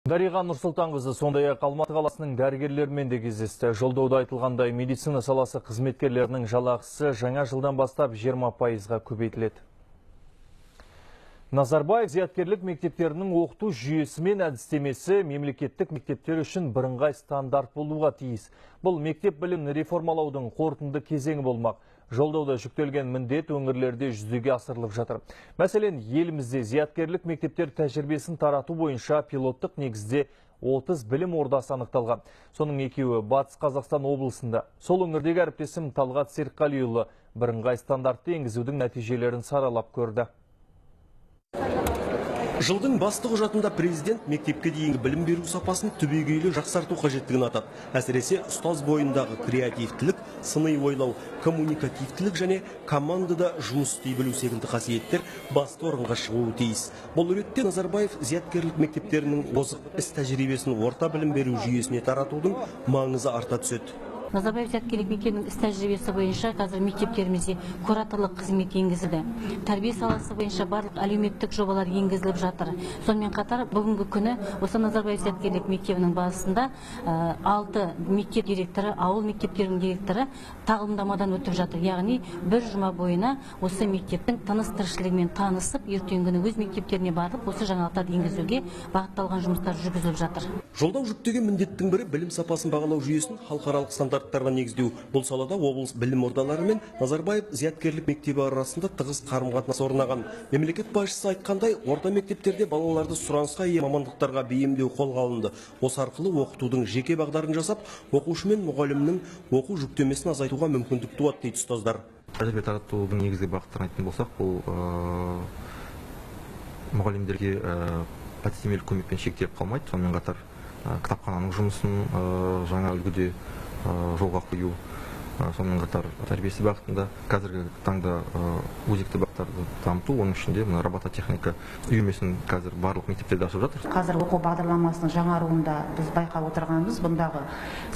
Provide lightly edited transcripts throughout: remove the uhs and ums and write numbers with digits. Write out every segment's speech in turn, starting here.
Дариға Нұрсұлтанқызы сондай-ақ Алматы қаласының дәрігерлерімен де кездесті. Жолдауда айтылғандай медицина саласы қызметкерлерінің жалақысы жаңа жылдан бастап 20%-ға көбейтіледі. Назарбаев зияткерлік мектептерінің оқыту жүйесі мен әдістемесі мемлекеттік мектептер үшін бірыңғай стандарт болуға тиіс. Бұл мектеп білімін реформалаудың қорытынды кезеңі болмақ. Жолдауда жүктелген міндет өңірлерде жүзеге асырылып жатыр. Мәселен, елімізде зияткерлік мектептер тәжірибесін тарату бойынша пилоттық негізде 30 білім ордасы анықталған. Соның екеуі Батыс Қазақстан облысында. Сол өңірдегі әріптесім Талғат Серікқалиұлы бірыңғай стандартты енгізудің нәтижелерін саралап көрді. Жылдың басты құжатында президент мектепке дейінгі білім беру сапасын түбегейлі жақсарту қажеттігін атап. Әсіресе ұстаз бойындағы креативтілік, сыни ойлау, коммуникативтілік және командада жұмыс істей білу секілді қасиеттер басты орынға шығуы тиіс. Бұл ретте Назарбаев зияткерлік мектептерінің озық іс тәжірибесін орта білім беру жүйесіне таратудың маңызы арта түседі. Назарбаев зияткерлік мектебінің іс тәжірибесі бойынша қазір мектептерімізде кураторлық қызмет енгізілді. Тәрбие саласы бойынша барлық әлеуметтік жобалар енгізіліп жатыр. Сонымен қатар бүгінгі күні осы Назарбаев зияткерлік мектебінің базасында 6 мектеп директоры, ауыл мектептерінің директоры тағылымдамадан өтіп жатыр. Яғни бір жұма бойына осы мектептің тыныс тіршілігімен танысып, ертеңгі күні өз мектептеріне барып, осы жаңалықтарды енгізуге бағытталған жұмыстар жүргізіліп жатыр. Жолдау жүктеген міндеттің бірі білім сапасын бағалау жүйесін халықаралық стандарттарға негіздеу. Бұл салада облыс білім ордалары мен Назарбаев зияткерлік мектебі арасында тығыз қарым-қатынас орнаған. Мемлекет басшысы айтқандай, орта мектептерде балаларды сұранысқа ие мамандықтарға бейімдеу қолға алынды. Осы арқылы оқытудың жеке бағдарын жасап, оқушы мен мұғалімнің оқу жүктемесін азайтуға мүмкіндік туады дейді ұстаздар. Тәжірибе таратудың негізгі бағыттарын айтатын болсақ, бұл мұғалімдерге әдістемелік көмекпен шектеліп қалмайды. Сонымен қатар кітапхананың жұмысын жаңа үлгіде жолға қою, сонымен қатар тәрбиесі бағытында қазіргі таңда өзекті бағыттарды дамыту, оның ішінде робототехника үйірмесін қазір барлық мектептерде ашып жатыр. Қазір оқу бағдарламасының жаңаруында біз байқап отырғанымыз, бұндағы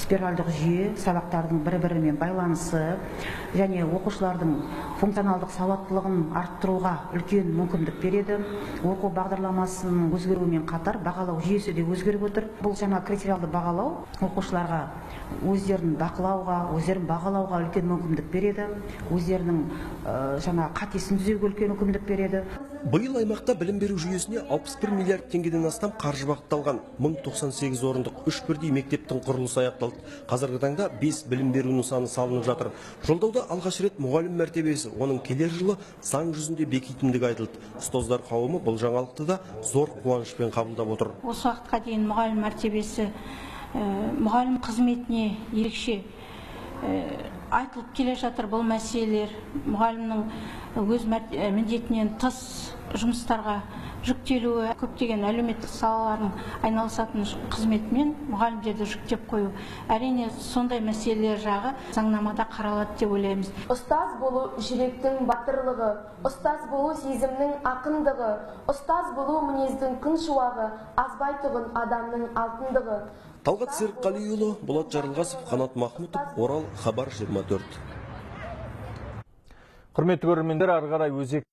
спиральдық жүйе, сабақтардың бір-бірімен байланысы және оқушылардың функционалдық сауаттылығын арттыруға үлкен мүмкіндік береді. Оқу бағдарламасының өзгеруімен қатар бағалау жүйесі де өзгеріп отыр. Бұл жаңа критериалды бағалау оқушыларға өздерін бақылауға, өздерін бағалауға үлкен мүмкіндік береді. Өздерінің жаңа қатесін түзеуге үлкен мүмкіндік береді. Биыл аймақта білім беру жүйесіне 61 миллиард теңгеден астам қаржы бағытталған. 1098 орындық 3 бірдей мектептің құрылысы аяқталды. Қазіргі таңда 5 білім беру нысаны салынып жатыр. Жолдауда алғаш рет мұғалім мәртебесі, оның келер жылы заң жүзінде бекитіндігі айтылды. Ұстаздар қауымы бұл жаңалықты да зор қуанышпен қабылдап отыр. Осы уақытқа дейін мұғалім мәртебесі мұғалім қызметіне ерекше айтылып келе жатыр. Бұл мәселелер мұғалімнің өз міндетінен тыс жұмыстарға жүктелуі, көптеген әлеуметтік салалардың айналысатын қызметімен мұғалімдерді жүктеп қою. Әрине сондай мәселелер жағы заңнамада қаралады деп ойлаймыз. Ұстаз болу жүректің батырлығы, ұстаз болу сезімнің ақындығы, ұстаз болу мінездің күн шуағы, азбайтұғын адамның алтындығы. Талғат Серікқалиұлы, Болат Жарылғасов, Қанат Махмұтов, Орал, Хабар 24. Құрметті көрермендер, ары қарай өзек